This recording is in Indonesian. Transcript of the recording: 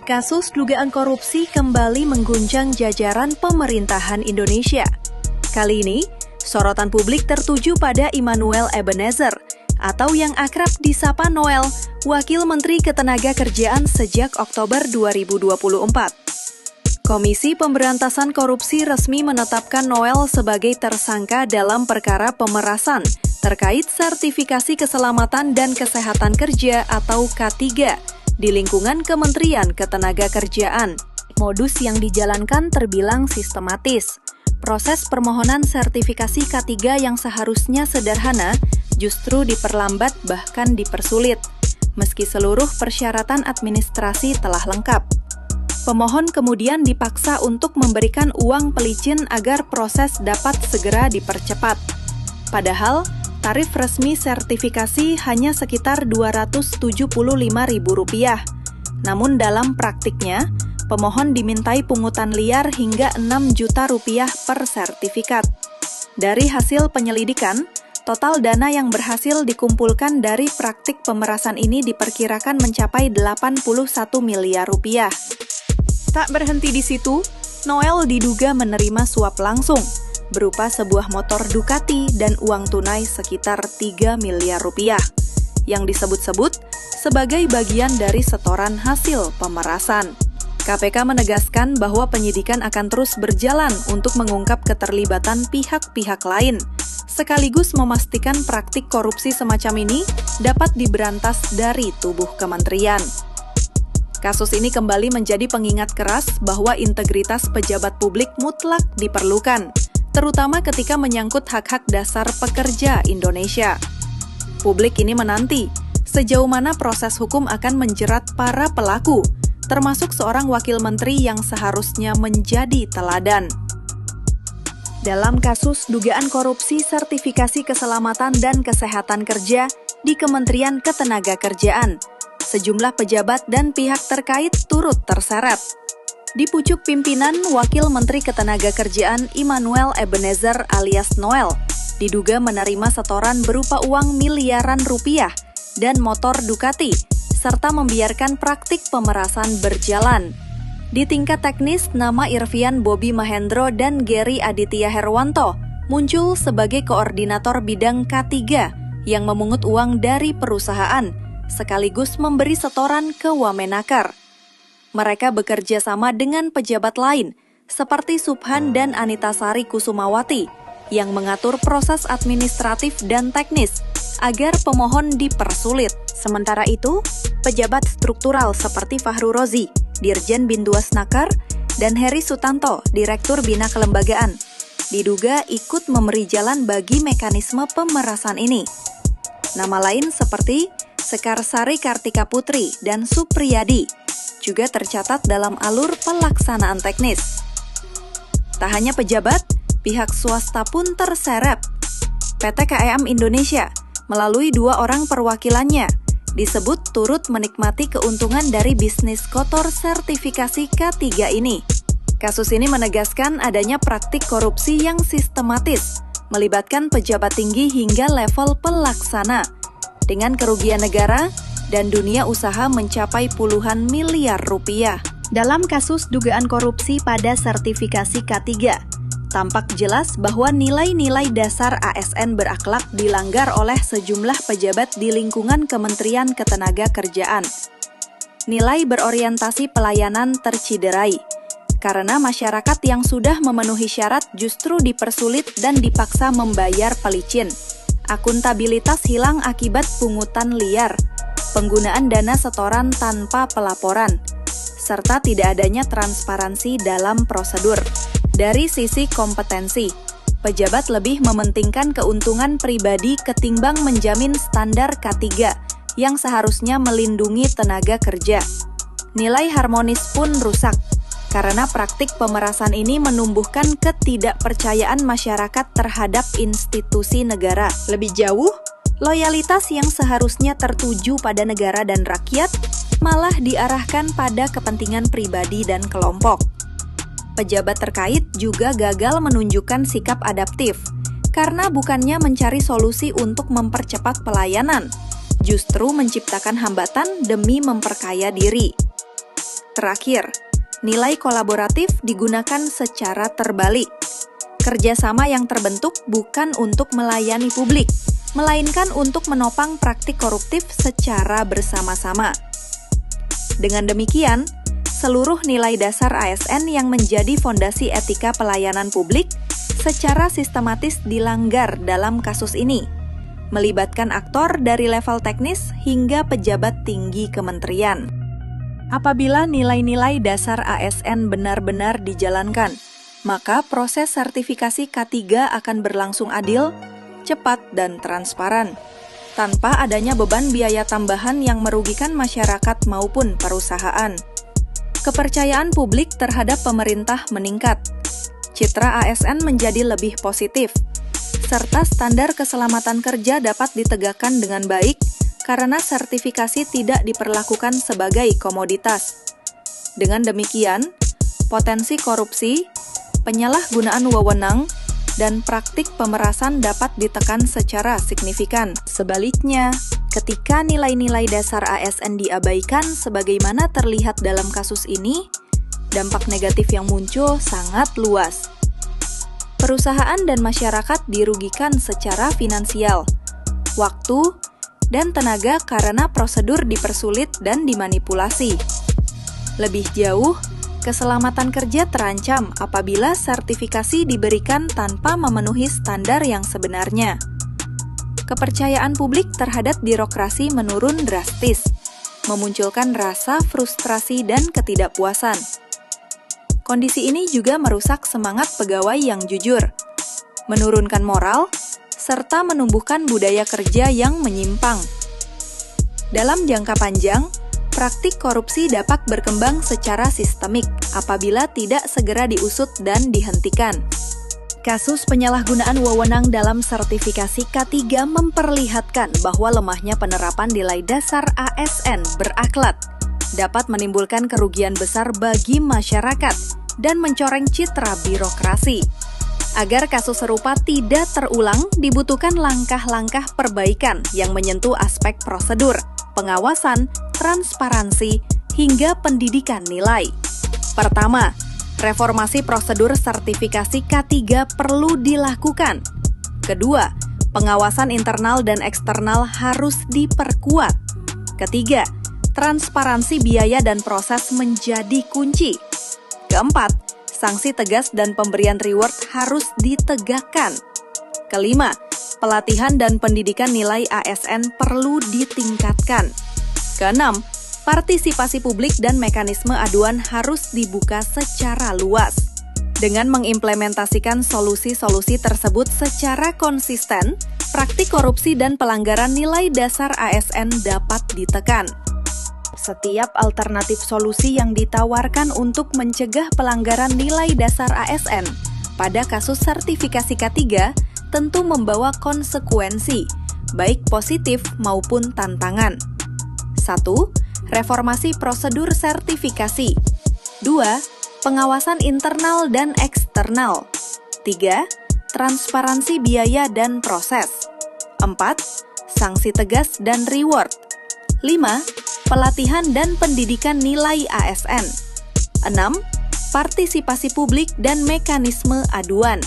Kasus dugaan korupsi kembali mengguncang jajaran pemerintahan Indonesia. Kali ini, sorotan publik tertuju pada Immanuel Ebenezer, atau yang akrab disapa Noel, Wakil Menteri Ketenagakerjaan sejak Oktober 2024. Komisi Pemberantasan Korupsi resmi menetapkan Noel sebagai tersangka dalam perkara pemerasan terkait sertifikasi keselamatan dan kesehatan kerja atau K3 di lingkungan Kementerian Ketenagakerjaan. Modus yang dijalankan terbilang sistematis. Proses permohonan sertifikasi K3 yang seharusnya sederhana justru diperlambat bahkan dipersulit, meski seluruh persyaratan administrasi telah lengkap. Pemohon kemudian dipaksa untuk memberikan uang pelicin agar proses dapat segera dipercepat. Padahal, tarif resmi sertifikasi hanya sekitar Rp275.000. Namun dalam praktiknya, pemohon dimintai pungutan liar hingga Rp6 juta per sertifikat. Dari hasil penyelidikan, total dana yang berhasil dikumpulkan dari praktik pemerasan ini diperkirakan mencapai Rp81 miliar. Tak berhenti di situ, Noel diduga menerima suap langsung, berupa sebuah motor Ducati dan uang tunai sekitar Rp3 miliar, yang disebut-sebut sebagai bagian dari setoran hasil pemerasan. KPK menegaskan bahwa penyidikan akan terus berjalan untuk mengungkap keterlibatan pihak-pihak lain, sekaligus memastikan praktik korupsi semacam ini dapat diberantas dari tubuh kementerian. Kasus ini kembali menjadi pengingat keras bahwa integritas pejabat publik mutlak diperlukan, terutama ketika menyangkut hak-hak dasar pekerja Indonesia. Publik ini menanti sejauh mana proses hukum akan menjerat para pelaku, termasuk seorang wakil menteri yang seharusnya menjadi teladan. Dalam kasus dugaan korupsi sertifikasi keselamatan dan kesehatan kerja di Kementerian Ketenagakerjaan, sejumlah pejabat dan pihak terkait turut terseret. Di pucuk pimpinan, Wakil Menteri Ketenagakerjaan Immanuel Ebenezer alias Noel diduga menerima setoran berupa uang miliaran rupiah dan motor Ducati, serta membiarkan praktik pemerasan berjalan. Di tingkat teknis, nama Irvian Bobby Mahendro dan Gary Aditya Herwanto muncul sebagai koordinator bidang K3 yang memungut uang dari perusahaan, sekaligus memberi setoran ke Wamenakar. Mereka bekerja sama dengan pejabat lain, seperti Subhan dan Anitasari Kusumawati, yang mengatur proses administratif dan teknis agar pemohon dipersulit. Sementara itu, pejabat struktural seperti Fahru Rozi, Dirjen Binduasnakar, dan Heri Sutanto, Direktur Bina Kelembagaan, diduga ikut memberi jalan bagi mekanisme pemerasan ini. Nama lain seperti Sekarsari Kartika Putri dan Supriyadi juga tercatat dalam alur pelaksanaan teknis. Tak hanya pejabat, pihak swasta pun terseret. PT KEM Indonesia melalui 2 orang perwakilannya disebut turut menikmati keuntungan dari bisnis kotor sertifikasi K3 ini. Kasus ini menegaskan adanya praktik korupsi yang sistematis, melibatkan pejabat tinggi hingga level pelaksana, dengan kerugian negara dan dunia usaha mencapai puluhan miliar rupiah. Dalam kasus dugaan korupsi pada sertifikasi K3, tampak jelas bahwa nilai-nilai dasar ASN berakhlak dilanggar oleh sejumlah pejabat di lingkungan Kementerian Ketenagakerjaan. Nilai berorientasi pelayanan terciderai, karena masyarakat yang sudah memenuhi syarat justru dipersulit dan dipaksa membayar pelicin. Akuntabilitas hilang akibat pungutan liar, penggunaan dana setoran tanpa pelaporan, serta tidak adanya transparansi dalam prosedur. Dari sisi kompetensi, pejabat lebih mementingkan keuntungan pribadi ketimbang menjamin standar K3 yang seharusnya melindungi tenaga kerja. Nilai harmonis pun rusak, karena praktik pemerasan ini menumbuhkan ketidakpercayaan masyarakat terhadap institusi negara. Lebih jauh, loyalitas yang seharusnya tertuju pada negara dan rakyat malah diarahkan pada kepentingan pribadi dan kelompok. Pejabat terkait juga gagal menunjukkan sikap adaptif, karena bukannya mencari solusi untuk mempercepat pelayanan, justru menciptakan hambatan demi memperkaya diri. Terakhir, nilai kolaboratif digunakan secara terbalik. Kerjasama yang terbentuk bukan untuk melayani publik, melainkan untuk menopang praktik koruptif secara bersama-sama. Dengan demikian, seluruh nilai dasar ASN yang menjadi fondasi etika pelayanan publik secara sistematis dilanggar dalam kasus ini, melibatkan aktor dari level teknis hingga pejabat tinggi kementerian. Apabila nilai-nilai dasar ASN benar-benar dijalankan, maka proses sertifikasi K3 akan berlangsung adil, cepat, dan transparan, tanpa adanya beban biaya tambahan yang merugikan masyarakat maupun perusahaan. Kepercayaan publik terhadap pemerintah meningkat, citra ASN menjadi lebih positif, serta standar keselamatan kerja dapat ditegakkan dengan baik karena sertifikasi tidak diperlakukan sebagai komoditas. Dengan demikian, potensi korupsi, penyalahgunaan wewenang, dan praktik pemerasan dapat ditekan secara signifikan. Sebaliknya, ketika nilai-nilai dasar ASN diabaikan sebagaimana terlihat dalam kasus ini, dampak negatif yang muncul sangat luas. Perusahaan dan masyarakat dirugikan secara finansial, waktu, dan tenaga karena prosedur dipersulit dan dimanipulasi. Lebih jauh, keselamatan kerja terancam apabila sertifikasi diberikan tanpa memenuhi standar yang sebenarnya. Kepercayaan publik terhadap birokrasi menurun drastis, memunculkan rasa frustrasi dan ketidakpuasan. Kondisi ini juga merusak semangat pegawai yang jujur, menurunkan moral, serta menumbuhkan budaya kerja yang menyimpang. Dalam jangka panjang, praktik korupsi dapat berkembang secara sistemik apabila tidak segera diusut dan dihentikan. Kasus penyalahgunaan wewenang dalam sertifikasi K3 memperlihatkan bahwa lemahnya penerapan nilai dasar ASN berakhlak dapat menimbulkan kerugian besar bagi masyarakat dan mencoreng citra birokrasi. Agar kasus serupa tidak terulang, dibutuhkan langkah-langkah perbaikan yang menyentuh aspek prosedur, pengawasan, transparansi, hingga pendidikan nilai. Pertama, reformasi prosedur sertifikasi K3 perlu dilakukan. Kedua, pengawasan internal dan eksternal harus diperkuat. Ketiga, transparansi biaya dan proses menjadi kunci. Keempat, sanksi tegas dan pemberian reward harus ditegakkan. Kelima, pelatihan dan pendidikan nilai ASN perlu ditingkatkan. Keenam, partisipasi publik dan mekanisme aduan harus dibuka secara luas. Dengan mengimplementasikan solusi-solusi tersebut secara konsisten, praktik korupsi dan pelanggaran nilai dasar ASN dapat ditekan. Setiap alternatif solusi yang ditawarkan untuk mencegah pelanggaran nilai dasar ASN pada kasus sertifikasi K3 tentu membawa konsekuensi, baik positif maupun tantangan. 1. Reformasi prosedur sertifikasi. 2. Pengawasan internal dan eksternal. 3. Transparansi biaya dan proses. 4. Sanksi tegas dan reward. 5. Pelatihan dan pendidikan nilai ASN. 6. Partisipasi publik dan mekanisme aduan.